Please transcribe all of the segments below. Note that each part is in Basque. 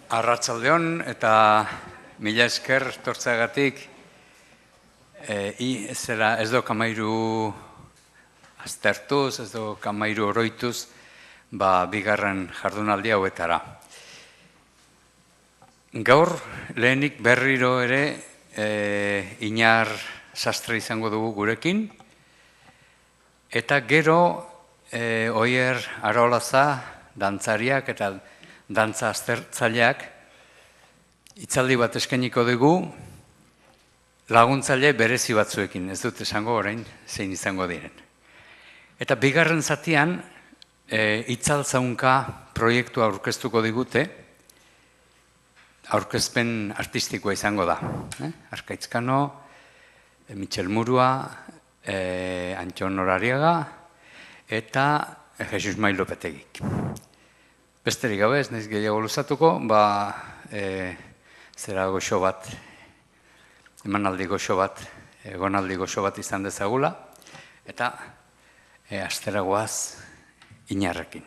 Arratsaldeon eta mila esker tortzeagatik ez do kamairu aztertuz, ez do kamairu oroituz, bigarren jardunaldi hauetara. Gaur lehenik berriro ere Iñar Sastre izango dugu gurekin, eta gero Oier Arolaza, dantzariak eta dantza aztertzaileak hitzaldi bat eskainiko dugu laguntzaile berezi batzuekin, ez dut esango orain zein izango diren. Eta bigarren zatian itzaltzaunka proiektua aurkeztuko digute, aurkezpen artistikoa izango da. Arkaitzkano, Michel Murua, Antxon Horariaga eta Jesus Mai Lopetegik. Besterik gabe, ez naiz gehiago luzatuko, zera goxo bat, emanaldi goxo bat, egonaldi goxo bat izan dezagula, eta astera goaz Iñarrekin.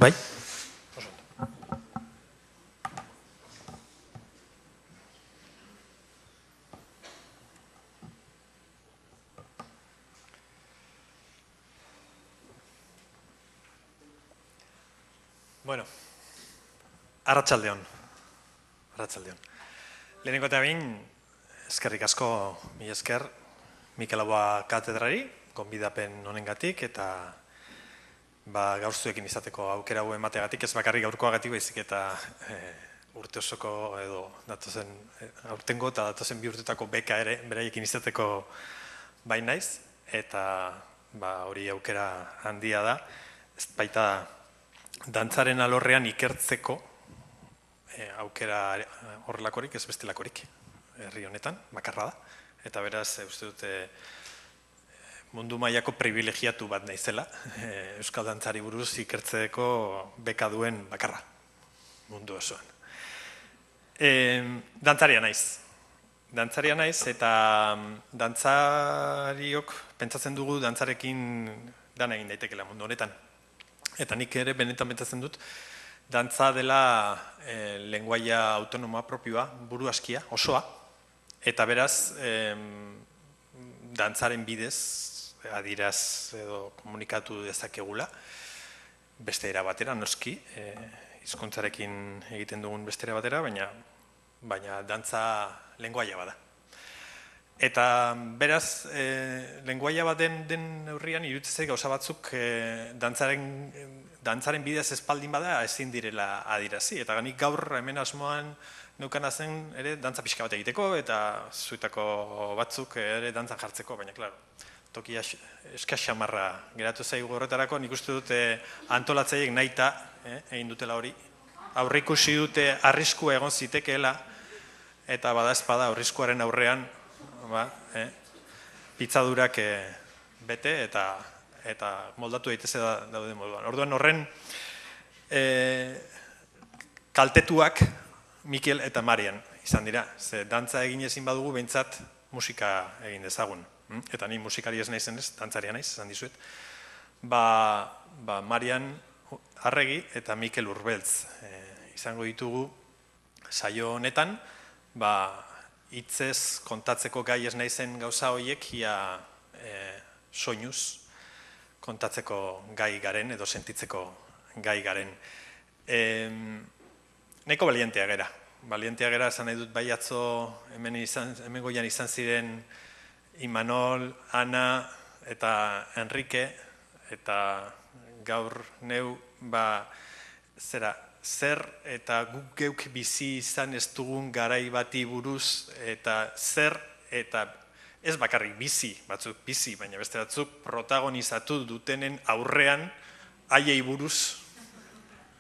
Bai? Bueno, arratsaldeon. Lehenengo eta behin, eskerrik asko, mila esker, Mikel Laboa katedrari, gonbidapen honengatik, eta gaur zuekin izateko aukera hau emateagatik, ez bakarrik gaurkoagatik baizik eta urte osoko edo aurtengo eta datozen bi urtetako beka ere beraiekin izateko bai naiz, eta hori aukera handia da, ez baita dantzaren alorrean ikertzeko aukera horrelakorik, ez bestelakorik, herri honetan, bakarra da. Eta beraz, uste dute mundu mailako privilegiatu bat naizela, Euskal Dantzari buruz ikertzeko beka duen bakarra, mundu osoan. Dantzaria naiz, eta dantzariok pentsatzen dugu dantzarekin dana egin daitekela mundu honetan. Eta nik ere benetan pentsatzen dut, dantza dela lenguaia autonomoa propioa, buru askia, osoa, eta beraz, dantzaren bidez, adiraz edo komunikatu dezakegula, beste era batera, noski, hizkuntzarekin egiten dugun beste era batera, baina dantza lenguaia bada. Eta beraz, lenguaia bat den neurrian, iruditzen gauza batzuk dantzaren bidez espaldin bada ezin direla adirazi. Eta ganik gaur hemen asmoan neukana zen ere dantza pixka bat egiteko, eta zuetako batzuk ere dantzan jartzeko, baina, klaro, tokia eskaxamarra geratu zaigu horretarako, nik uste dute antolatzaileek nahita egin dutela hori. Aurreikusi dute arriskua egon zitekeela, eta bada espada arriskuaren aurrean, pitzadurak bete eta moldatu daiteze daude moduan. Orduan horren kaltetuak Mikel eta Marian izan dira. Ze dantza egin ezin badugu behintzat musika egin dezagun. Eta ni musikari ez naizen ez, dantzaria naiz, esan dizuet. Marian Arregi eta Mikel Urbeltz izango ditugu saio honetan, hitzez kontatzeko gai ez naizen gauza horiek ia soinuz kontatzeko gai garen edo sentitzeko gai garen. Neko balientea gera. Balientea gera esan nahi dut bai atzo hemen goian izan ziren Imanol, Ana eta Enrique, eta gaur neu zer eta guk geuk bizi izan ez dugun garai bati buruz, eta zer eta ez bakarrik bizi, batzuk bizi, baina beste batzuk protagonizatu dutenen aurrean haiei buruz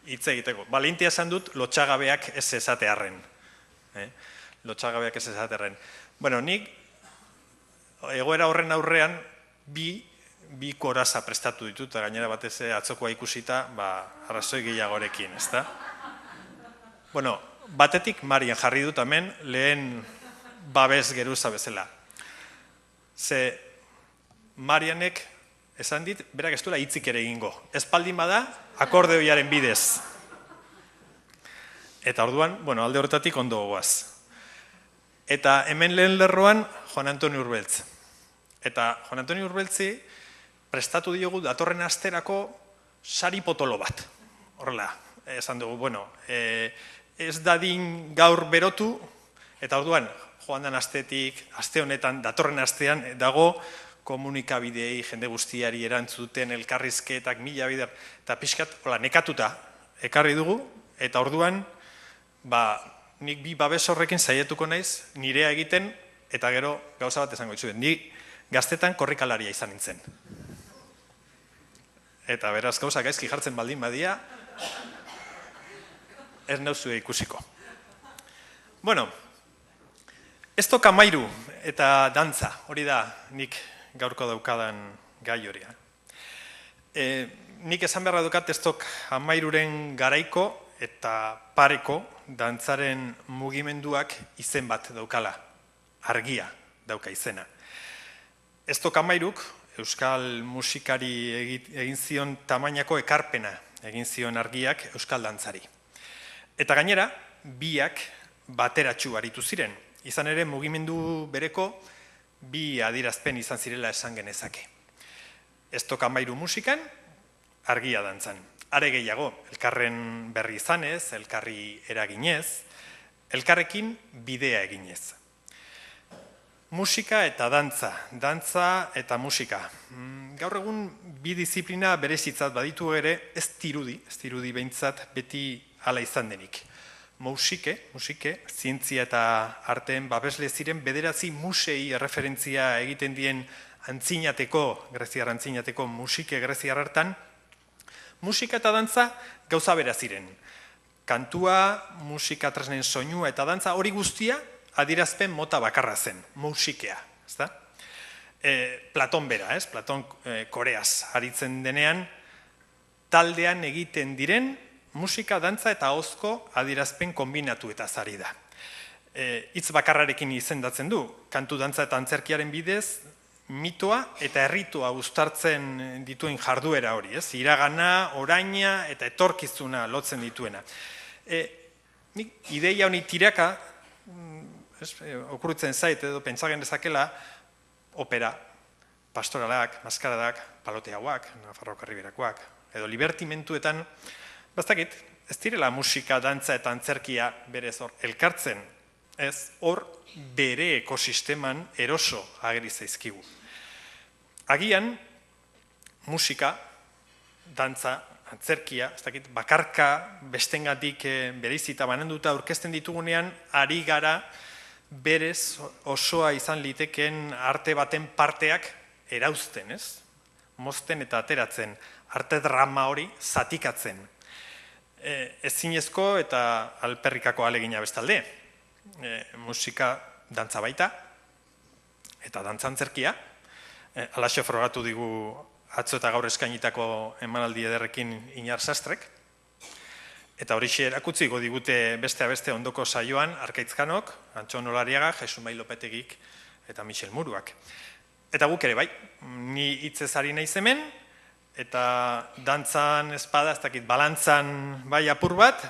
hitz egiteko. Balientea esan dut lotsagabeak ez esatearren. Lotsagabeak ez esatearren. Bueno, nik egoera horren aurrean bi koraza prestatu ditut, eta gainera batez atzokoa ikusita, arrazoi gehiagorekin, ezta? Bueno, batetik Marian jarri dut hemen, lehen babes geruza bezala. Ze Marianek esan dit, berak ez duela hitzik ere egingo. Espaldin bada, akordeoiaren bidez. Eta orduan, alde horretatik ondo goaz. Eta hemen lehen lerroan, Juan Antonio Urbeltz. Eta Juan Antonio Urbeltzi prestatu diogu datorren asterako sari potolo bat. Horrela, esan dugu, ez dadin gaur berotu, eta orduan, joan den astetik, aste honetan, datorren astean, dago komunikabideei, jende guztiari erantzuten, elkarrizketak, mila bider, eta pixkat, nekatuta, ekarri dugu, eta orduan, nik bi babes horrekin saietuko naiz, nirea egiten, eta gero gauza bat esango dituzuen. Ni gaztetan korrikalaria izan nintzen. Eta beraz gauza gaizki jartzen baldin badia, ez nauzue ikusiko. Bueno, ez toka mairu eta dantza, hori da nik gaurko daukadan gai hori. Nik esan beharra dukat ez tok amairuren garaiko eta pareko dantzaren mugimenduak izen bat daukala, argia dauka izena. Ez tok amairuk, euskal musikari egin zion tamainako ekarpena egin zion argiak euskal dantzari. Eta gainera, biak bateratsu aritu ziren. Izan ere, mugimendu bereko bi adierazpen izan zirela esan genezake. Estok amairu musikan, argia dantzan. Are gehiago, elkarren berri izanez, elkarri eraginez, elkarrekin bidea eginez. Musika eta dantza, dantza eta musika. Gaur egun bi disiplina berezitzat baditu ere ez dirudi behintzat beti hala izan denik. Musike, zientzia eta arteen babesle ziren bederatzi musei erreferentzia egiten dien antzinateko, greziar antzinateko musike greziar hartan, musika eta dantza gauza bera ziren. Kantua, musika tresnen soinua eta dantza hori guztia adierazpen mota bakarra zen, musikea. Platon bera, Platon koreaz aritzen denean, taldean egiten diren musika, dantza eta ahozko adierazpen kombinatu eta zari da. Hitz bakarrarekin izendatzen du, kantu, dantza eta antzerkiaren bidez, mitoa eta erritua uztartzen dituen jarduera hori, iragana, oraina eta etorkizuna lotzen dituena. Ideia honi tiraka, okurritzen zait edo pentsagen dezakela, opera, pastoralak, maskaradak, paloteagoak, Nafarroko Riberakoak, edo libertimentuetan, bastakit, ez direla musika, dantza eta antzerkia berez hor elkartzen, ez hor bere ekosisteman eroso ageri zaizkigu. Agian, musika, dantza, antzerkia, ez dakit, bakarka bestengatik bereizita bananduta aurkezten ditugunean, ari gara berez osoa izan liteken arte baten parteak erauzten, ez? Mozten eta ateratzen, arte drama hori zatikatzen. Ezinezko eta alperrikako alegina bestalde. Musika dantza baita, eta dantza antzerkia. Alaxe frogatu digu atzo eta gaur eskainitako emanaldi ederrekin Iñar Sastrek. Eta horixe erakutzi digute beste ondoko saioan, Arkaitzkanok, Antxon Olariaga, Jesu Mai Lopetegik eta Michel Muruak. Eta guk ere bai, ni hitzez ari naiz hemen, eta dantzan espada, ez dakit, balantzan bai apur bat,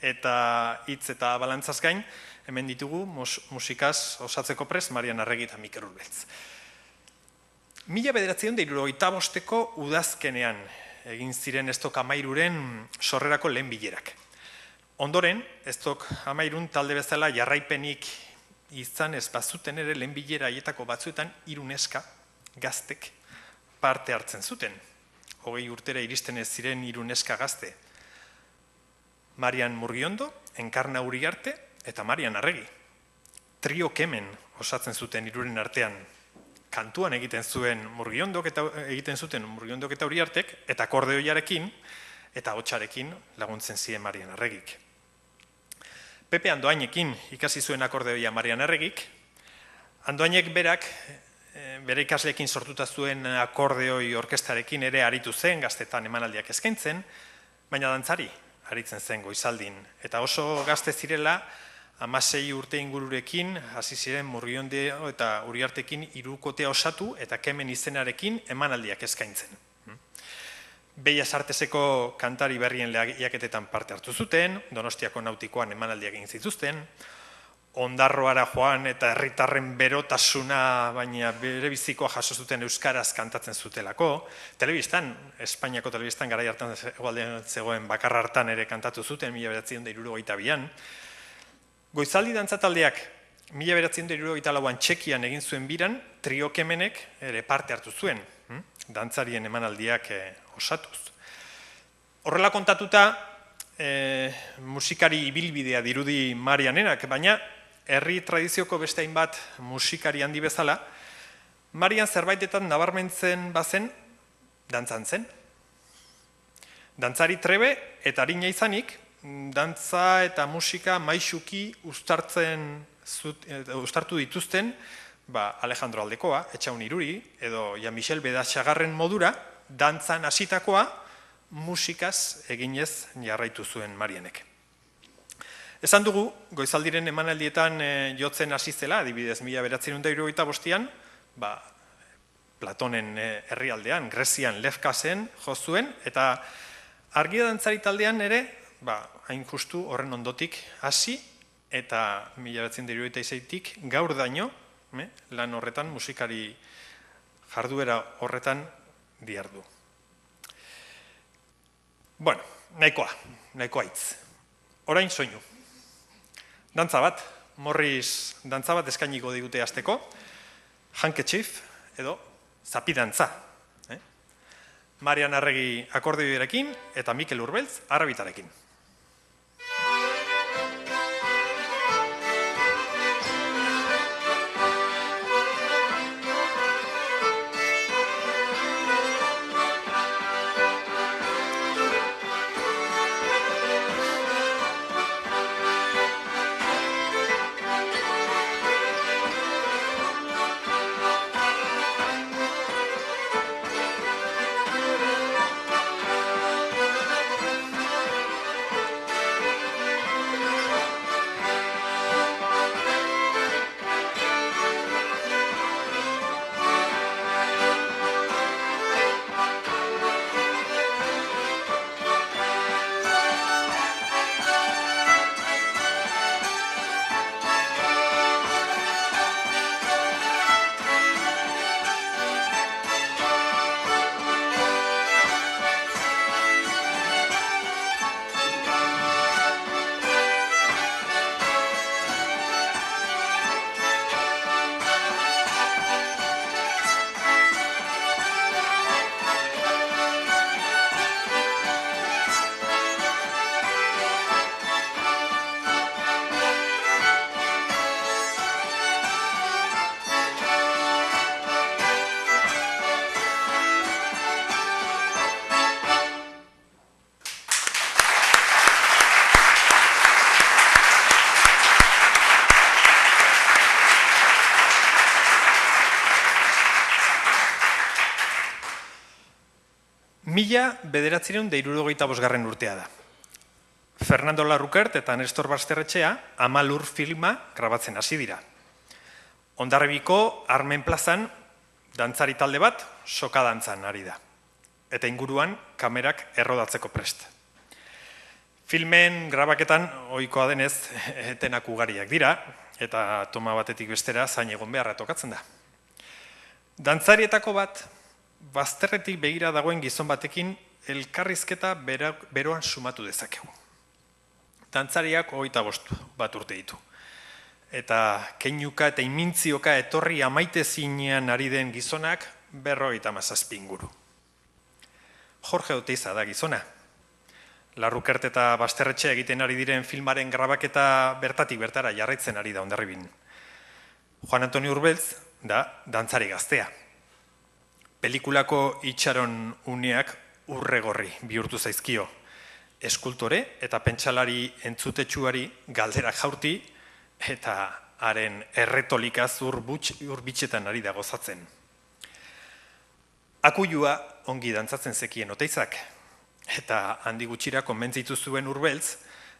eta hitz eta balantzaz gain, hemen ditugu musikaz osatzeko prest, Marian Arregi eta Mikel Urbeltz. 1975ko udazkenean egin ziren Estok Amairuren sorrerako lehen bilerak. Ondoren, Estok Amairun talde bezala jarraipenik izan ez bazuten ere lehen bilera haietako batzuetan 3 neska gaztek parte hartzen zuten. 20 urtera iristen ez ziren 3 neska gazte. Marian Murgiondo, Enkarna Uriarte eta Marian Arregi. Trio kemen osatzen zuten 3 artean. Kantuan egiten zuten Murgiondok eta Uriartek, eta akordeoiarekin eta hotsarekin laguntzen ziren Marian Arregik. Pepe Andoainekin ikasi zuen akordeoia Marian Arregik. Andoainek berak bere ikasleekin sortuta zuen akordeoi orkestarekin ere aritu zen, gaztetan emanaldiak eskaintzen, baina dantzari aritzen zen goizaldin. Eta oso gazte zirela, 16 urte ingururekin, hasi ziren Murgiondo eta Uriartekin 3 kotea osatu eta kemen izenarekin emanaldiak eskaintzen. Bellas Arteseko kantari berrien lehiaketetan parte hartu zuten, Donostiako Nautikoan emanaldiak egin zituzten, Ondarroara joan eta herritarren berotasuna, baina bere bizikoa jaso zuten euskaraz kantatzen zutelako. Telebistan, Espainiako telebistan garai hartan zegoen bakarra hartan ere kantatu zuten, 1972an. Goizaldi dantza taldeak 1974an Txekian egin zuen biran, Trio Kemenek ere parte hartu zuen, dantzarien emanaldiak osatuz. Horrela kontatuta, musikari ibilbidea dirudi Marianenak, baina herri tradizioko beste hainbat musikari handi bezala, Marian zerbaitetan nabarmentzen bazen, dantzan zen. Dantzari trebe eta arina izanik, dantza eta musika maisuki uztartu dituzten, Alejandro Aldekoa, Etxaun Iruri, edo Jean-Michel Bedatxagarren modura, dantzan hasitakoa musikaz eginez jarraitu zuen Marianek. Esan dugu, goizaldiren emanaldietan jotzen hasi zela, adibidez 1975an, Platonen herrialdean, Grezian, Lefkasen jo zuen, eta Argia dantzari taldean ere, hain justu horren ondotik hasi, eta 1976tik gaur daño, lan horretan, musikari jarduera horretan diardu. Bueno, nahikoa hitz. Orain soinu. Dantza bat, Morris dantza bat eskainiko digute hasteko, Handkerchief edo zapidantza. Marian Arregi akordioarekin eta Mikel Urbeltz arrabitarekin. Mila 1975 urtea da. Fernando Larroquert eta Nestor Basterretxea Amalur filma grabatzen hasi dira. Hondarribiko Armen plazan dantzari talde bat soka dantzan ari da. Eta inguruan kamerak errodatzeko prest. Filmen grabaketan ohikoa denez etenak ugariak dira eta toma batetik bestera zain egon beharra tokatzen da. Dantzarietako bat bazterretik begira dagoen gizon batekin elkarrizketa beroan sumatu dezakegu. Dantzariak 25 bat urte ditu. Eta keinuka eta imintzioka etorri amaitezinean ari den gizonak 57 inguru. Jorge Oteiza da gizona. Larroquert eta Basterretxea egiten ari diren filmaren grabaketa bertatik bertara jarraitzen ari da Hondarribin. Juan Antonio Urbeltz da dantzari gaztea. Pelikulako itxaron uneak urregorri bihurtu zaizkio. Eskultore eta pentsalari entzutetsuari galderak jaurti eta haren erretolikaz urbitxetan ari da gozatzen. Akuilua ongi dantzatzen zekien Oteizak eta handi gutxira konbentzitu zuen Urbeltz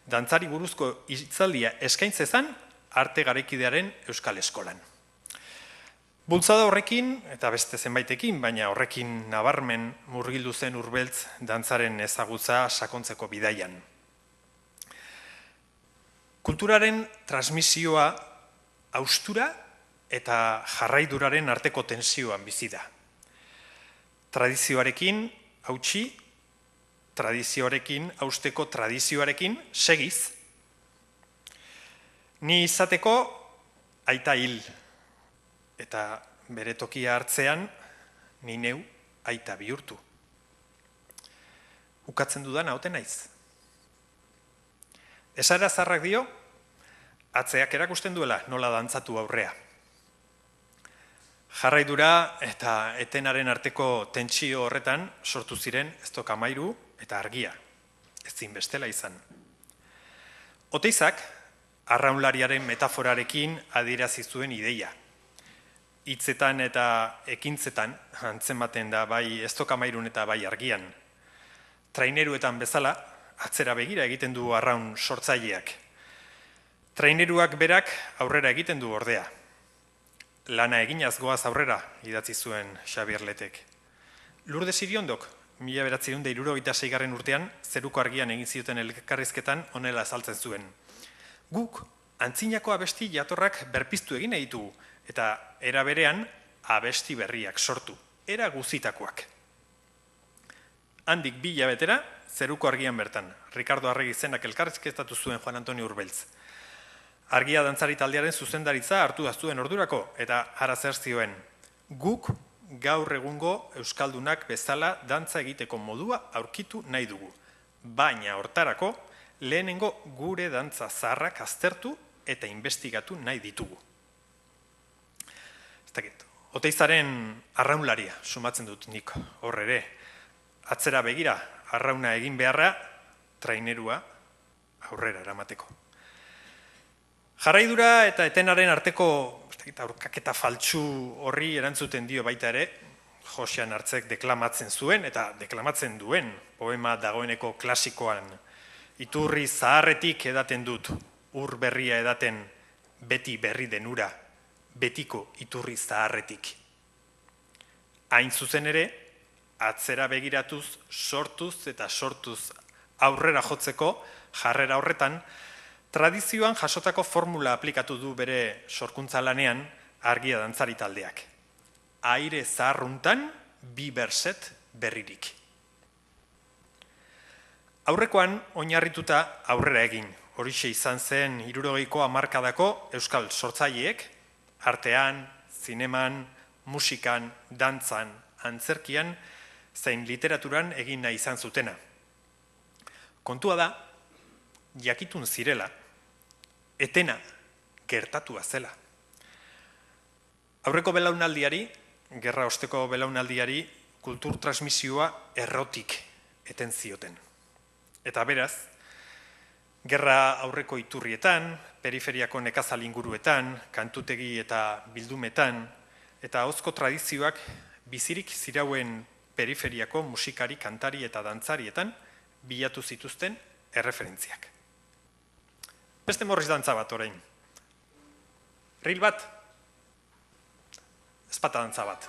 dantzari buruzko hitzaldia eskaintzezan arte garaikidearen Euskal Eskolan. Bultzada horrekin, eta beste zenbaitekin, baina horrekin nabarmen murgildu zen Urbeltz dantzaren ezagutza sakontzeko bidaian. Kulturaren transmisioa haustura eta jarraiduraren arteko tensioan bizi da. Tradizioarekin hautsi, tradizioarekin hausteko tradizioarekin segiz. Ni izateko aita hil. Eta bere tokia hartzean, ni neu aita bihurtu. Ukatzen dudan haute naiz. Esara zarrak dio, atzeak erakusten duela nola dantzatu aurrea. Jarraidura eta etenaren arteko tentsio horretan sortu ziren eztokamairu eta argia, ezin bestela izan. Oteizak, arraunlariaren metaforarekin adierazi zuen ideia. Hitzetan eta ekintzetan antzematen da bai eztokamairun eta bai argian. Traineruetan bezala, atzera begira egiten du arraun sortzaileak. Traineruak berak aurrera egiten du ordea. Lana eginaz goaz aurrera idatzi zuen Xabier Letek. Lourdes Iriondok 1976 urtean, Zeruko Argian egin zioten elkarrizketan honela azaltzen zuen. Guk, antzinako abesti jatorrak berpiztu egin nahi ditugu, eta era berean abesti berriak sortu, era guzitakoak. Handik 2 hilabetera, Zeruko Argian bertan, Ricardo Arregi zenak elkarrizketatu zuen Juan Antonio Urbeltz. Argia dantzari taldearen zuzendaritza hartu zuen ordurako, eta ara zer zioen. Guk gaur egungo euskaldunak bezala dantza egiteko modua aurkitu nahi dugu. Baina hortarako, lehenengo gure dantza zaharrak aztertu eta investigatu nahi ditugu. Oteizaren arraunlaria sumatzen dut nik hor ere. Atzera begira, arrauna egin beharra, trainerua aurrera eramateko. Jarraidura eta etenaren arteko aurkaketa faltsu horri erantzuten dio baita ere, Josean Artzek deklamatzen zuen eta deklamatzen duen poema dagoeneko klasikoan. Iturri zaharretik edaten dut, ur berria edaten, beti berri denura, betiko iturri zaharretik. Hain zuzen ere, atzera begiratuz, sortuz eta sortuz aurrera jotzeko jarrera horretan, tradizioan jasotako formula aplikatu du bere sorkuntza lanean Argia dantzari taldeak. Aire zaharruntan 2 berset berririk. Aurrekoan oinarrituta aurrera egin, horixe izan zen 60ko hamarkadako euskal sortzaileek, artean, zineman, musikan, dantzan, antzerkian, zein literaturan egin nahi izan zutena. Kontua da, jakitun zirela, etena gertatua zela. Aurreko belaunaldiari, gerra osteko belaunaldiari, kultur transmisioa errotik eten zioten. Eta beraz, gerra aurreko iturrietan, periferiako nekazal inguruetan, kantutegi eta bildumetan, eta ahozko tradizioak bizirik zirauen periferiako musikari, kantari eta dantzarietan bilatu zituzten erreferentziak. Beste morriz dantza bat orain. Ril bat, ezpata dantza bat.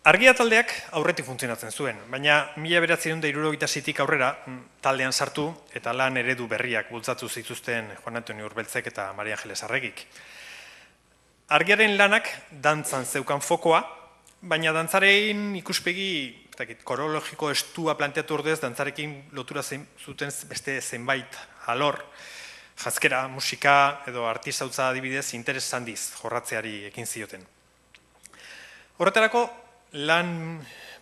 Argia taldeak aurretik funtzionatzen zuen, baina 1976tik aurrera taldean sartu eta lan eredu berriak bultzatu zituzten Juan Antonio Urbeltzek eta Maria Angeles Arregik. Argiaren lanak dantzan zeukan fokoa, baina dantzaren ikuspegi koreologiko estua planteatu ordez, dantzarekin lotura zuten beste zenbait alor, janzkera, musika edo artistautza adibidez interes handiz jorratzeari ekin zioten. Horretarako,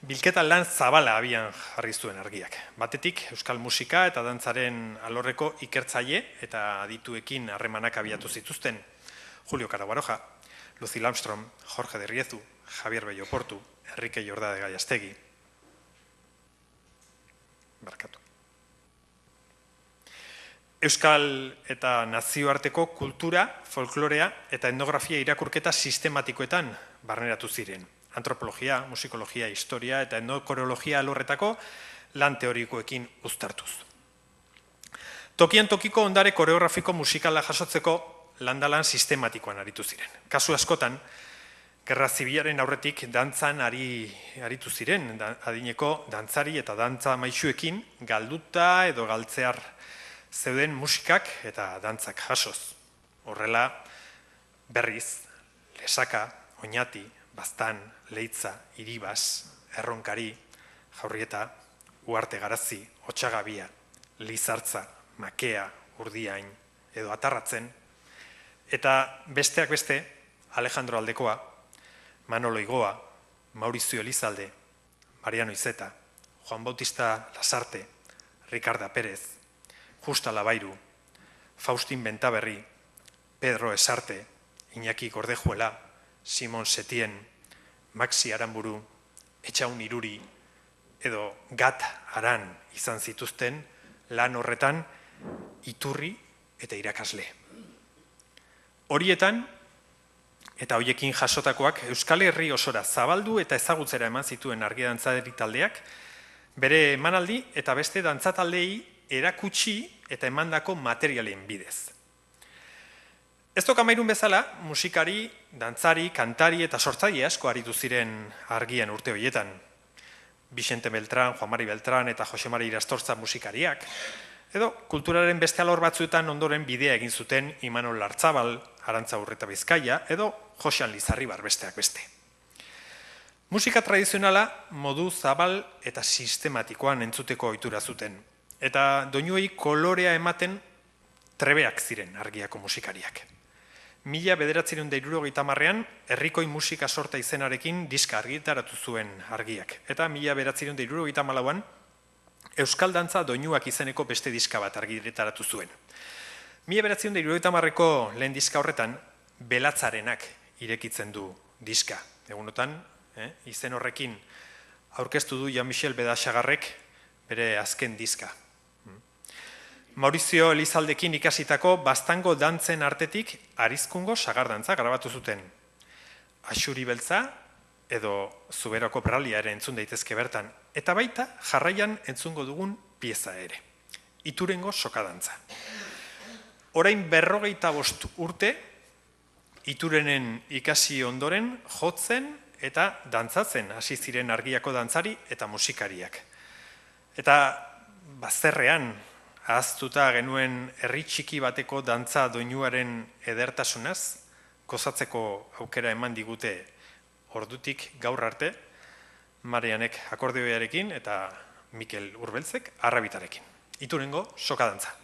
bilketa lan zabala abian jarri zuen Argiak. Batetik, euskal musika eta dantzaren alorreko ikertzaile eta adituekin harremanak abiatu zituzten. Julio Caro Baroja, Lucille Armstrong, Jorge de Riezu, Javier Bello Portu, Enrique Jordá de Gallastegi. Euskal eta nazioarteko kultura, folklorea eta etnografia irakurketa sistematikoetan barneratu ziren. Antropologia, musikologia, historia eta etnokoreologia alorretako lan teorikoekin uztartuz. Tokian tokiko ondare koreografiko musikala jasotzeko landalan sistematikoan aritu ziren. Kasu askotan, Gerra Zibilaren aurretik dantzan aritu ziren, adineko dantzari eta dantza maisuekin galduta edo galtzear zeuden musikak eta dantzak jasoz. Horrela, berriz, Lesaka, Oñati, Baztan, Leitza, Iribas, Erronkari, Jaurrieta, Uarte Garazi, Otxagabia, Lizartza, Makea, Urdiain edo Atarratzen, eta besteak beste, Alejandro Aldekoa, Manolo Igoa, Maurizio Elizalde, Mariano Izeta, Juan Bautista Lasarte, Ricarda Pérez, Justa Labairu, Faustin Bentaberri, Pedro Esarte, Iñaki Gordejuela, Simon Setien, Maxi Aramburu, Etxaun Iruri, edo Gat Aran izan zituzten lan horretan iturri eta irakasle. Horietan, eta hoiekin jasotakoak Euskal Herri osora zabaldu eta ezagutzera eman zituen argia dantzari taldeak, bere emanaldi eta beste dantzataldei erakutsi eta emandako materialen bidez. Ez Amairun bezala, musikari, dantzari, kantari eta sortzaile asko aritu ziren argian urte horietan. Vicente Beltrán, Juan Mari Beltrán eta Jose Mari Irastortza musikariak, edo kulturaren beste alor batzuetan ondoren bidea egin zuten Imanol Lartzabal, Arantza Urreta Bizkaia, edo Josean Lizarribar besteak beste. Musika tradizionala modu zabal eta sistematikoan entzuteko ohitura zuten, eta doinuei kolorea ematen trebeak ziren argiako musikariak. 1970ean herrikoi musika sorta izenarekin diska argitaratu zuen argiak, eta 1974an Euskal Dantza doinuak izeneko beste diska bat argitaratu zuen. 1970ko lehen diska horretan, Belatzarenak irekitzen du diska. Egunotan, izen horrekin aurkeztu du Jean-Michel Bedaxagarrek bere azken diska. Maurizio Elizaldekin ikasitako Baztango dantzen artetik Arizkungo sagardantza grabatu zuten. Axuri beltza edo Zuberoko Bralia ere entzun daitezke bertan, eta baita jarraian entzungo dugun pieza ere. Iturengo sokadantza. Orain 45 urte, Iturenen ikasi ondoren jotzen eta dantzatzen hasi ziren argiako dantzari eta musikariak. Eta bazterrean ahaztuta genuen herri txiki bateko dantza doinuaren edertasunaz, gozatzeko aukera eman digute ordutik gaur arte, Marianek akordeoiarekin eta Mikel Urbeltzek arrabitarekin. Iturengo sokadantza.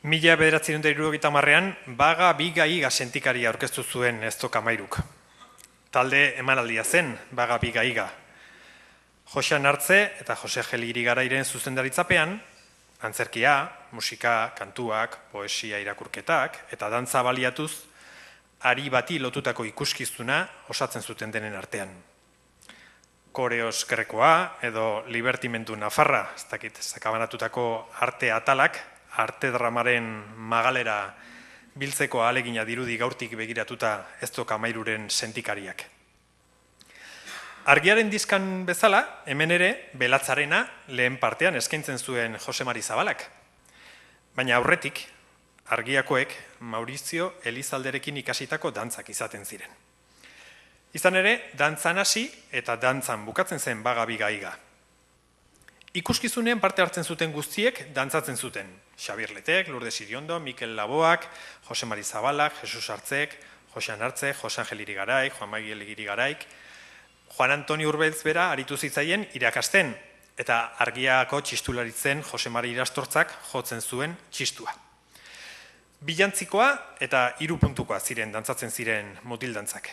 Mila 1970ean Baga Biga Iga sentikaria aurkeztu zuen Ez Amairuk. Talde emanaldia zen Baga Biga Iga. Josean Artze eta Jose Angel Irigarairen zuzendaritzapean, antzerkia, musika, kantuak, poesia irakurketak eta dantza baliatuz, ari bati lotutako ikuskizuna osatzen zuten denen artean. Koreos grekoa edo libertimendu nafarra, ez dakit, sakabanatutako arte atalak, arte dramaren magalera biltzeko ahalegina dirudi gaurtik begiratuta ez doka Amairuren sentikariak. Argiaren dizkan bezala, hemen ere, Belatzarena lehen partean eskaintzen zuen Jose Mari Zabalak. Baina aurretik, Argiakoek Maurizio Elizalderekin ikasitako dantzak izaten ziren. Izan ere, dantzan hasi eta dantzan bukatzen zen bagabiga. Ikuskizunean parte hartzen zuten guztiek dantzatzen zuten. Xabier Letek, Lourdes Iriondo, Mikel Laboak, Jose Mari Zabalak, Jesus Artzek, Josean Artze, Jose Angel Irigarai, Juan Miguel Irigaraik, Juan Antonio Urbeltz bera aritu zitzaien irakasten, eta Argiako txistularitzen Jose Mari Irastortzak jotzen zuen txistua. Bilantzikoa eta 3 puntukoa ziren dantzatzen ziren mutildantzak.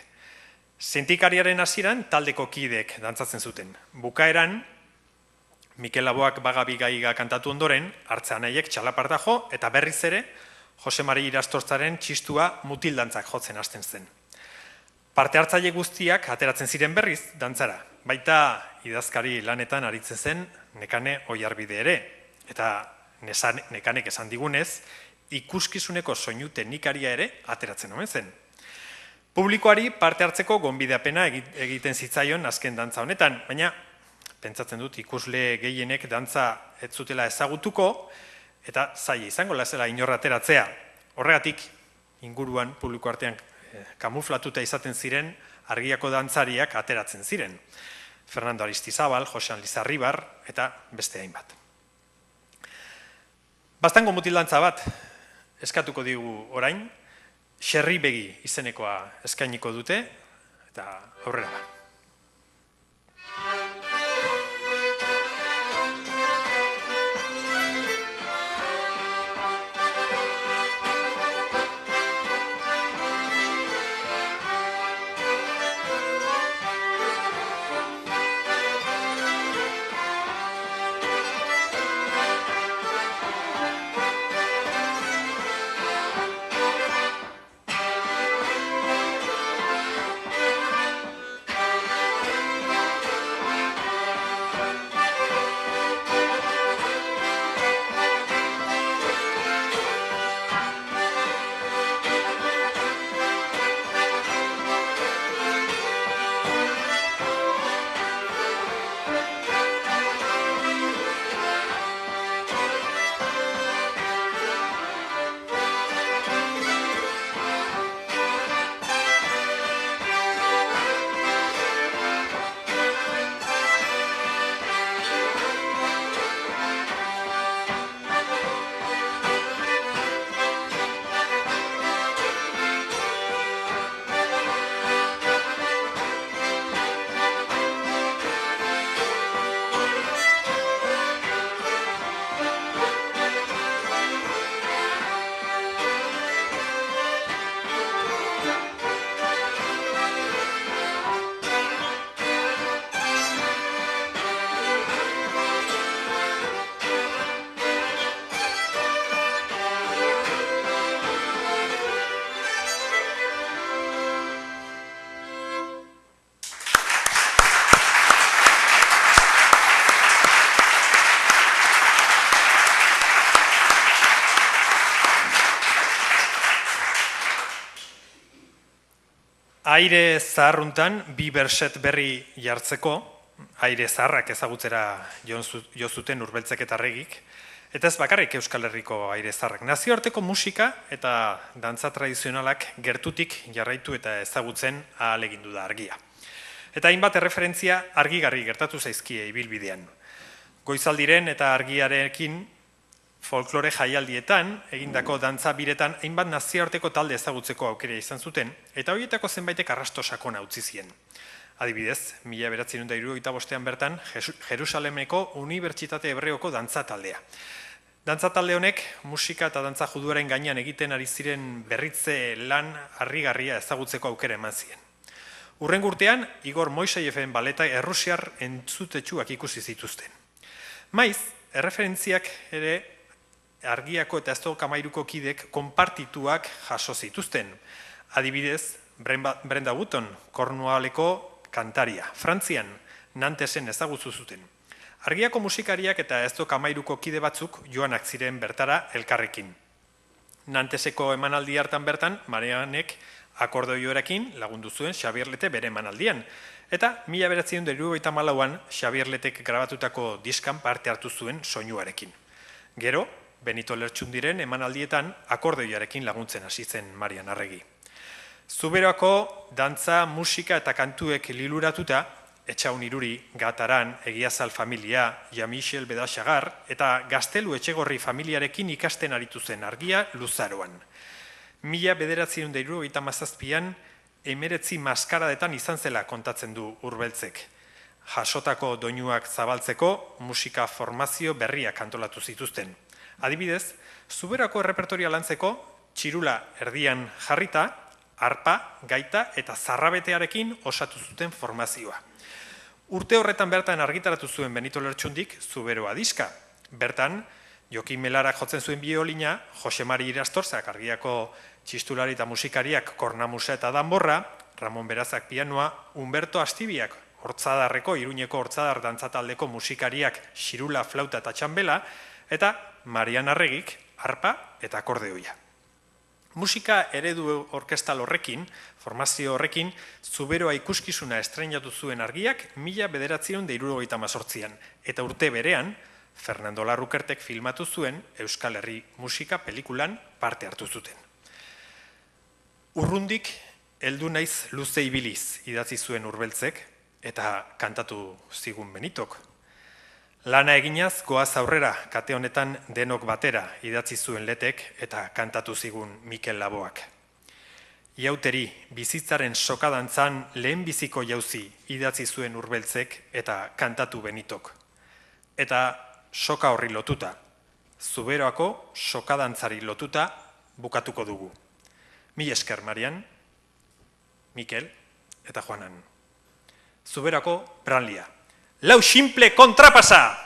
Sentikariaren hasieran taldeko kideek dantzatzen zuten. Bukaeran, Mikel Laboak bagabiga kantatu ondoren, Artzeanaiek txalaparta jo, eta berriz ere, Jose Mari Irastortzaren txistua mutildantzak jotzen hasten zen. Parte hartzaile guztiak ateratzen ziren berriz dantzara, baita idazkari lanetan aritzen zen Nekane Oiarbide ere, eta Nekanek esan digunez, ikuskizuneko soinu teknikaria ere ateratzen omen zen. Publikoari parte hartzeko gonbidapena egiten zitzaion azken dantza honetan, baina pentsatzen dut ikusle gehienek dantza ez zutela ezagutuko, eta zaila izango lazela inorra ateratzea. Horregatik, inguruan publiko artean kamuflatuta izaten ziren Argiako dantzariak ateratzen ziren. Fernando Aristizabal, Josean Lizarribar eta beste hainbat. Baztango mutildantza bat eskatuko digu orain, Xerri Begi izenekoa eskainiko dute, eta aurrera ba. Aire zaharruntan bi berset berri jartzeko, aire zaharrak ezagutzera jo zuten Urbeltzek eta Arregik, eta ez bakarrik Euskal Herriko aire zaharrak. Nazioarteko musika eta dantza tradizionalak gertutik jarraitu eta ezagutzen ahalegindu da Argia. Eta hainbat erreferentzia argigarri gertatu zaizkie ibilbidean. Goizaldiren eta Argiarekin folklore jaialdietan, egindako dantza biretan, hainbat nazioarteko talde ezagutzeko aukera izan zuten, eta horietako zenbaitek arrasto sakona utzi zien. Adibidez, 1975 bertan, Jerusalemeko Unibertsitate Hebreoko dantza taldea. Dantza talde honek, musika eta dantza juduaren gainean egiten ari ziren berritze lan harrigarria ezagutzeko aukera eman zien. Hurrengo urtean, Igor Moiseyeven baleta errusiar entzutetsuak ikusi zituzten. Maiz, erreferentziak ere Argiako eta Aztoko Amairuko kidek konpartituak jaso zituzten. Adibidez, Brenda Button, Kornualeko kantaria. Frantzian, Nantesen ezagutu zuten. Argiako musikariak eta Aztoko Amairuko kide batzuk joanak ziren bertara elkarrekin. Nanteseko emanaldi hartan bertan, Marianek akordeoioarekin lagundu zuen Xabier Lete bere emanaldian. Eta 1974an Xabier Letek grabatutako diskan parte hartu zuen soinuarekin. Gero, Benito Lertxundiren emanaldietan akordeoiarekin laguntzen hasi zen Marian Arregi. Zuberoako dantza, musika eta kantuek liluratuta, Etxaun Iruri, Gataran, Egiazal familia, Jean-Michel Bedaxagar eta Gaztelu Etxegorri familiarekin ikasten aritu zen Argia luzaroan. 1977an 19 maskaradetan izan zela kontatzen du Urbeltzek. Jasotako doinuak zabaltzeko musika formazio berriak antolatu zituzten. Adibidez, Zuberako errepertoria lantzeko txirula erdian jarrita, arpa, gaita eta zarrabetearekin osatu zuten formazioa. Urte horretan bertan argitaratu zuen Benito Lertxundik Zuberoa diska. Bertan, Jokin Melarak jotzen zuen biolina, Jose Mari Irastorzak Argiako txistulari eta musikariak kornamusa eta danborra, Ramon Berazak pianoa, Humberto Astibiak Hortzadarreko, Iruñeko Hortzadar dantzataldeko musikariak xirula, flauta eta txanbela, eta Marian Arregik arpa eta akordeoia. Musika eredu orkestal horrekin, formazio horrekin, Zuberoa ikuskizuna estreinatu zuen Argiak 1978an, eta urte berean, Fernando Larrukertek filmatu zuen Euskal Herri musika pelikulan parte hartu zuten. Urrundik, heldu naiz luze ibiliz idatzi zuen Urbeltzek, eta kantatu zigun Benitok. Lana eginaz, goaz aurrera, kate honetan denok batera idatzi zuen Letek eta kantatu zigun Mikel Laboak. Iauteri, bizitzaren sokadantzan lehen biziko jauzi idatzi zuen Urbeltzek eta kantatu Benitok. Eta soka horri lotuta, Zuberoako sokadantzari lotuta bukatuko dugu. Mil esker, Marian, Mikel eta Juanan. Zuberako Branlia. Lau simple kontrapasa!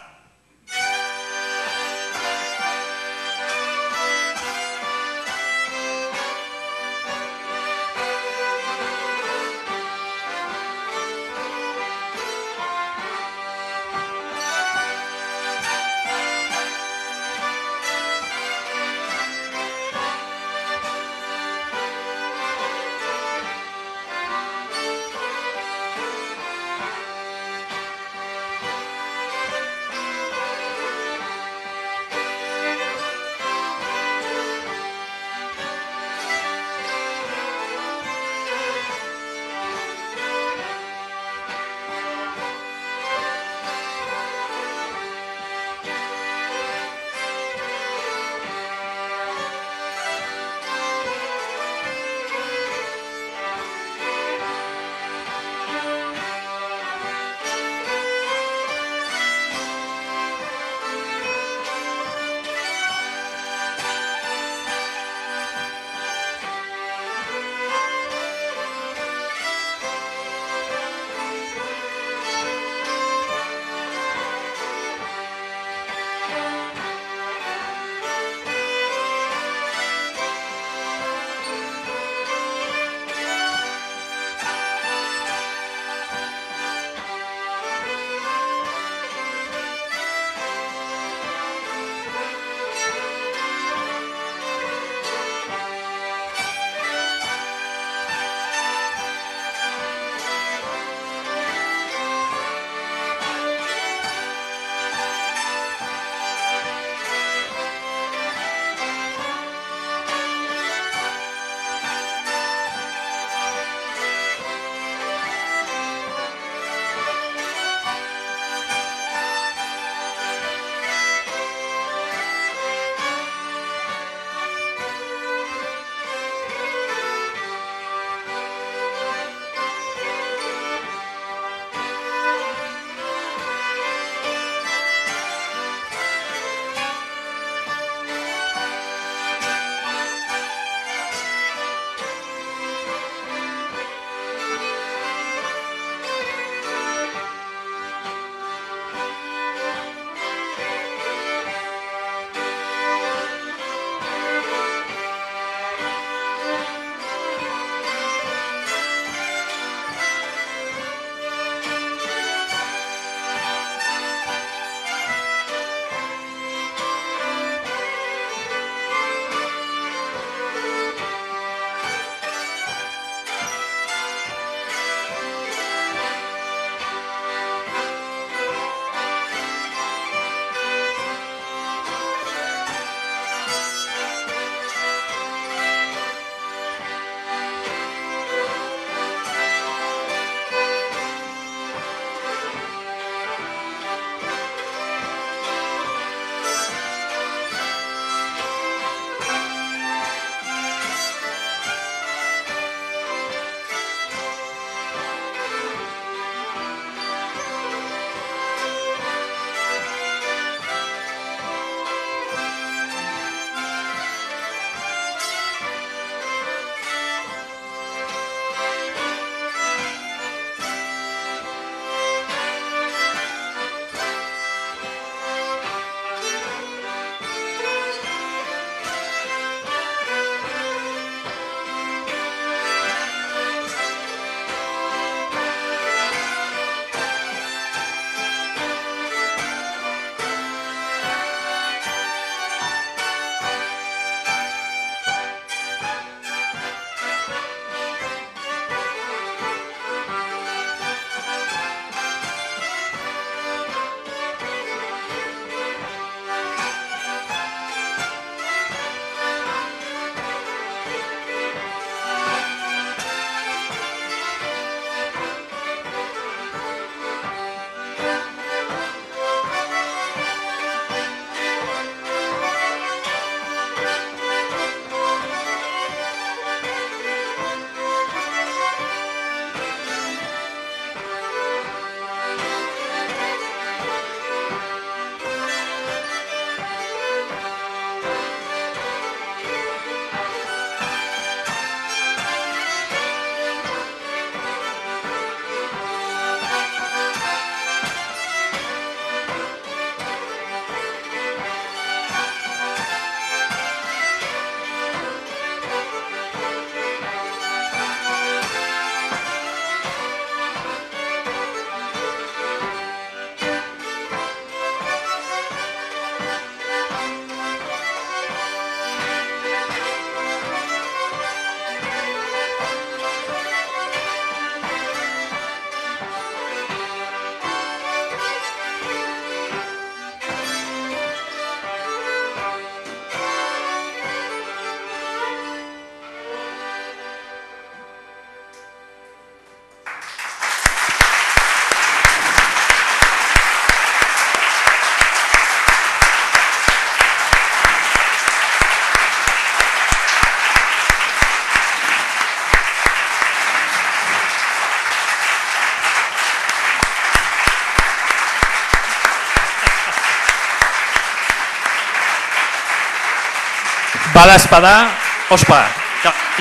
Bada espada, ospa.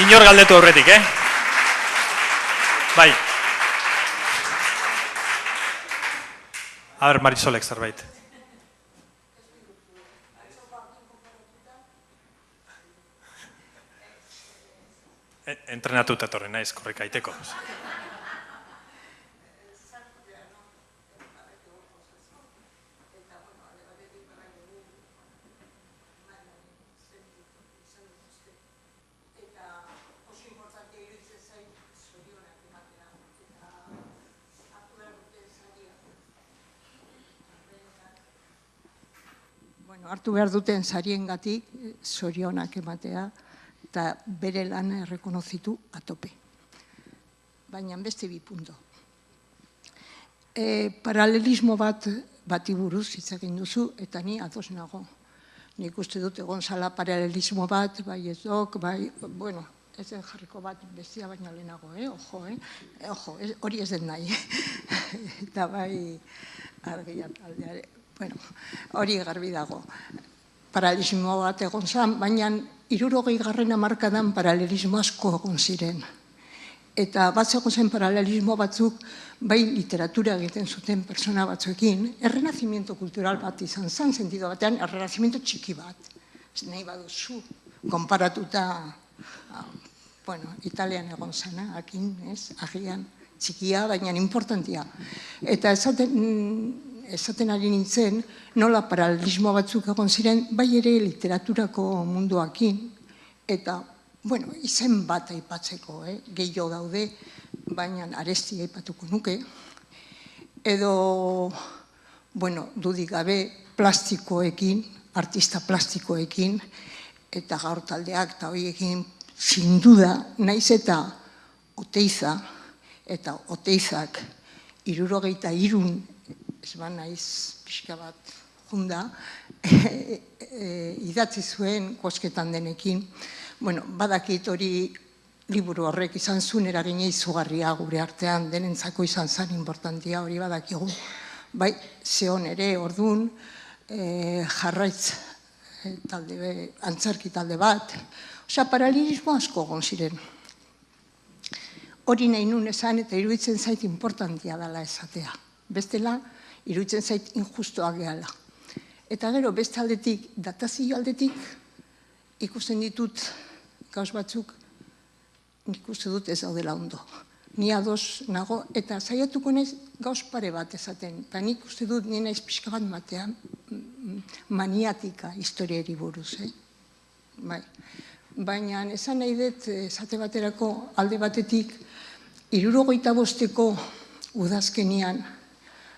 Inor galdetu aurretik, Bai. A ber, Marisolek zerbait. Entrenatuta etorri naiz, korrika aiteko. Hartu behar duten sariengatik zorionak ematea eta bere lana errekonozitu atope. Baina beste bi punto. Paralelismo bati buruz hitz egin duzu eta ni ados nago. Nik uste dut egon zala paralelismo bat, bai ez dok, bai, bueno, ez den jarriko bat bestia baina lehenago, ojo, hori ez den nahi. Eta bai argia taldeare. Bueno, hori garbi dago. Paralelismo bat egon zen, baina 60. hamarkadan paralelismo asko egon ziren. Eta bat egon zen paralelismo batzuk, bai literatura egiten zuten persona batzuekin, errenazimiento kultural bat izan zen, sentido batean, errenazimiento txiki bat. Nahi baduzu, konparatuta, bueno, Italian egon zen, akin, agian, txikia, baina importantia. Eta esaten ari nintzen, nola paralelismo batzuk egon ziren, bai ere literaturako munduakin, eta, bueno, izen bat aipatzeko, gehiago daude, baina Aresti aipatuko nuke, edo, bueno, dudik gabe, plastikoekin, artista plastikoekin, eta gaur taldeak, eta horiekin, sin duda, naiz eta Oteiza, eta Oteizak, 63 ez ba naiz pixka bat junda, idatzi zuen kosketan denekin. Bueno, badakit hori liburu horrek izan zuen eragina izugarria gure artean, denentzako izan zen importantia hori badakigu. Bai, zehon ere, orduan, jarraitz antzerki talde bat. Osea, paralelismo asko egon ziren. Hori nahi nun esan eta iruditzen zait importantia dela esatea. Bestela, iruditzen zait injustoa gehala. Eta gero, beste aldetik, datazio aldetik, ikusten ditut gauz batzuk, nik uste dut ez daudela ondo. Ni ados nago, eta saiatuko naiz gauz pare bat esaten. Eta nik uste dut ni naiz pixka bat batean maniatika historiari buruz. Baina esan nahi dut, esate baterako alde batetik, 65ko udazkenian,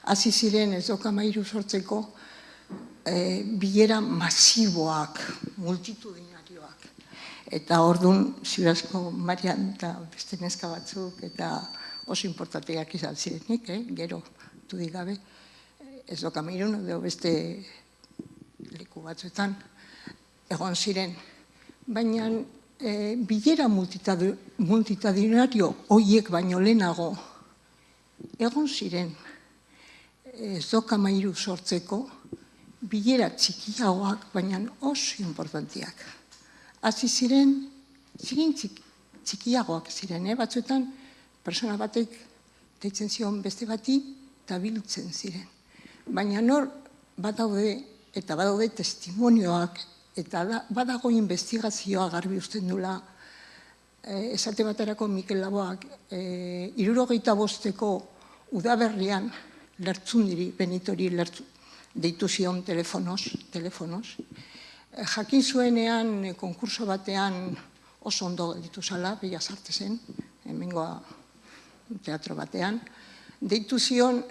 hasi ziren ez doka mairu sortzeko bilera masiboak, multitudinarioak. Eta orduan, ziurazko Marian eta beste neska batzuk eta oso importanteak izan zirenik, gero dudik gabe, ez doka mairun, edo beste leku batzuetan egon ziren. Baina bilera multitudinario horiek baino lehenago egon ziren ez doka mairu sortzeko bilera txikiagoak, baina oso importantiak. Hasi ziren, txikiagoak ziren, batzuetan persona batek deitzen zion beste bati eta biltzen ziren. Baina nor badaude eta badaude testimonioak eta badago investigazioa garbi usten dula, esate baterako Mikel Laboak 65ko udaberrian Lertzundiri, Benitori deitu zion telefonoz, jakin zuenean konkurso batean oso ondo ditu zala, Bellas Artesen, hemengoa teatro batean, deitu zion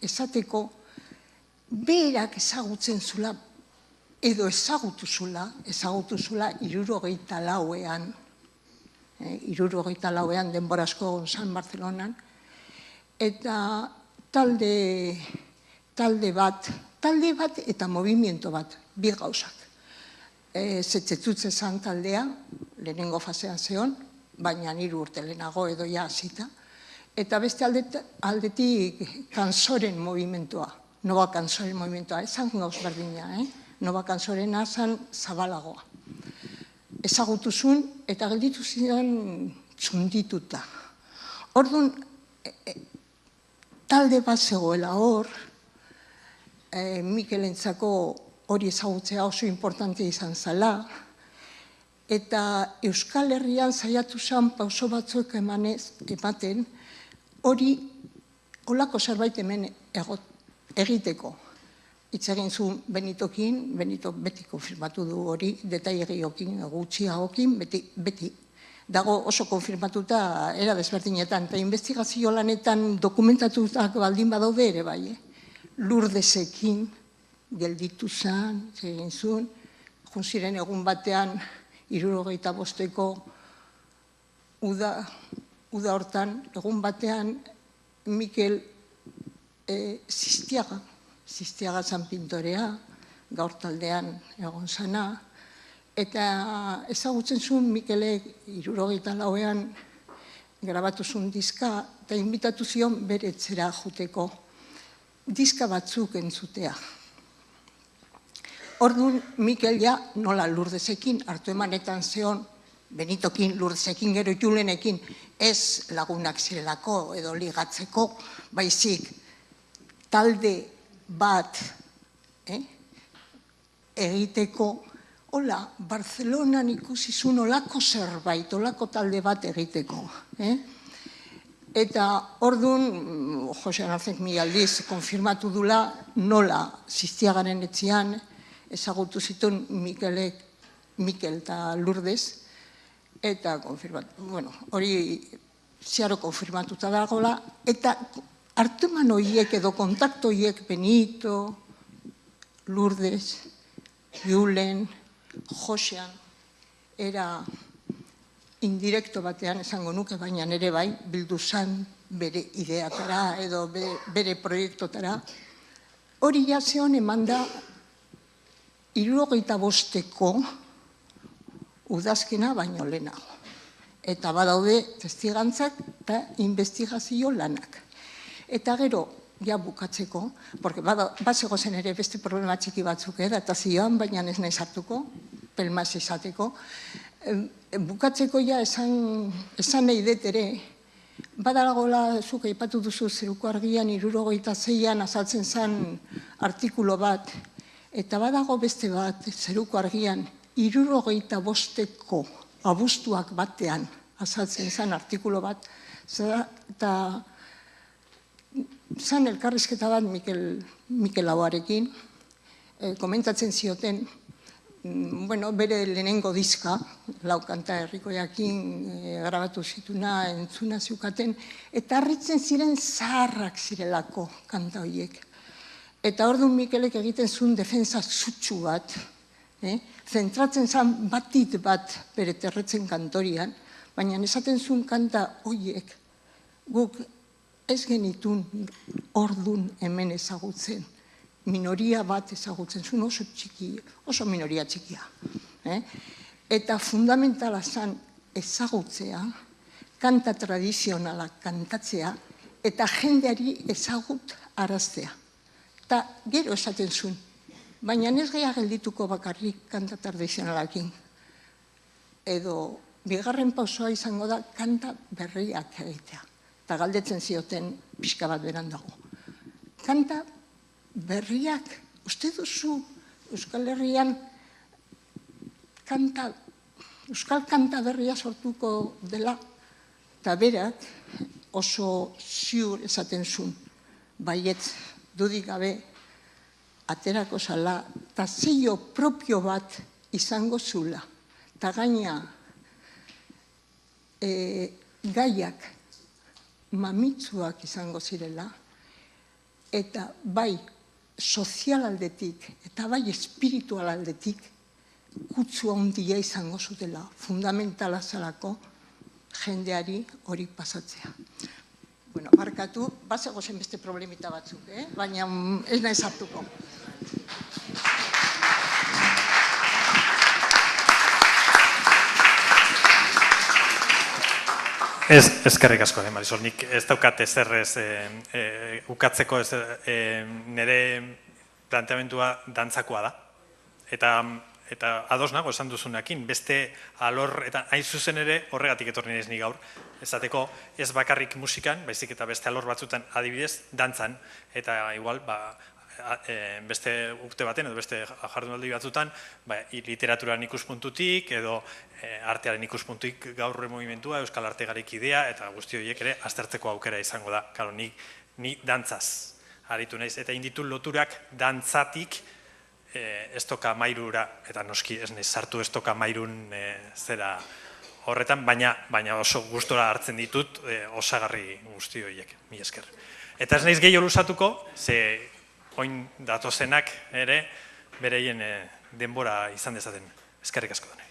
esateko berak ezagutzen zula, edo ezagutu zula 64ean, 64ean denbora asko egon zan Barcelonan, eta talde bat eta movimiento bat, bi gauzak. Zetzetutze zan taldea, lehenengo fasean zeon, baina 3 urte lehenago edo ja hasita, eta beste aldetik Kansoren movimentoa, Nova Kansoren movimentoa, esan gauz berdina, Nova Kansorena zan zabalagoa. ezagutu zuen eta gelditu ziren txundituta. Orduan, talde bat zegoela hor, Mikelentzako hori ezagutzea oso importante izan zela, eta Euskal Herrian saiatu zen pauso batzuk ematen, hori olako zerbait hemen egiteko. Hitz egin zuen Benitokin, Benito beti konfirmatu du hori, detaillegiokin, gutxiagokin, beti. Dago oso konfirmatuta era desberdinetan, eta investigazio lanetan dokumentatutak baldin badaude ere bai. Lurdesekin gelditu zen, egin zuen, junziren egun batean, 75ko uda hortan, egun batean, Mikel Zistiaga zan pintorea, gaur taldean egon zana, eta ezagutzen zuen Mikelek 74ean grabatu zuen diska, eta inbitatu zion bere etxera juteko diska batzuk entzutea. Orduan, Mikel ja nola Lurdesekin hartu emanetan zeon, Benitokin, Lurdesekin, gero Julenekin, ez lagunak zirelako edo ligatzeko, baizik talde bat egiteko, hola, Barcelonan ikusi zuen olako zerbait, olako talde bat egiteko. Eta orduan, Jose Anartzek mi aldiz konfirmatu dula nola Zistiagaren etxean ezagutu zituen Mikel eta Lourdes, eta hori ziaro konfirmatuta dagoela, eta hartuman horiek edo kontakto horiek Benito, Lourdes, Julen, Josean, era indirekto batean esango nuke, baina nire bai, bildu zan bere ideatara edo bere proiektotara. Hori jazeon eman da 75ko udazkena baino lehenago. Eta badaude testigantzak eta investigazio lanak. Eta gero, ja bukatzeko, porque bazego zen ere beste problema txiki batzuk eta zioan, baina ez nahi sartuko, pelmaz izateko. Bukatzeko ja esan nahi dut ere, badalagola zuk aipatu duzu Zeruko Argian 76an azaltzen zen artikulo bat, eta badago beste bat Zeruko Argian 75ko abuztuak batean azaltzen zen artikulo bat, eta zan elkarrizketa bat Mikel Lauarekin, komentatzen zioten, bere lehenengo diska, lau kanta herrikoiakin grabatu zituna, entzuna ziukaten, eta harritzen ziren zaharrak zirelako kanta horiek. Eta orduan Mikelek egiten zuen defensa zutsu bat, zentratzen zen batit bat bere terretzen kantorian, baina esaten zuen kanta horiek guk ez genitun orduan hemen ezagutzen. Minoria bat ezagutzen zuen, oso minoria txikia. Eta fundamentala zen ezagutzea, kanta tradizionala kantatzea, eta jendeari ezagut araztea. Eta gero esaten zuen, baina ez gehiago geldituko bakarrik kanta tradizionalakin. Edo, bigarren pausoa izango da kanta berriak egitea. Eta galdetzen zioten pixka bat berandago. Kanta berriak, uste duzu Euskal Herrian euskal kanta berria sortuko dela, eta berak oso ziur esaten zuen, baietz dudik gabe aterako zala, eta zello propio bat izango zula, eta gaina gaiak mamitsuak izango zirela, eta bai sozial aldetik eta bai espiritual aldetik kutsu handia izango zutela, fundamentala zelako jendeari hori pasatzea. Bueno, barkatu, bazego zen beste problemita batzuk, baina ez nahi sartuko. Eskerrik asko, Marisol, nik ez daukat ezer ukatzeko nire planteamendua dantzakoa da. Eta eta ados nago esan duzunakin, beste alor, eta hain zuzen ere horregatik etorri naiz ni gaur, esateko ez bakarrik musikan, baizik eta beste alor batzutan adibidez, dantzan, eta igual, beste urte baten edo beste jardunaldi batzutan literaturaren ikuspuntutik edo artearen ikuspuntutik gaur movimentua, Euskal Arte Garaikidea eta guzti horiek ere aztertzeko aukera izango da. Claro, ni dantzaz aritu naiz eta inditu loturak dantzatik estoka mairura, eta noski ez naiz sartu estoka mairun zera horretan, baina oso gustora hartzen ditut osagarri guzti horiek, mila esker. Eta ez naiz gehiago luzatuko, ze oin datozenak ere bereien denbora izan dezaten. Eskerrik asko.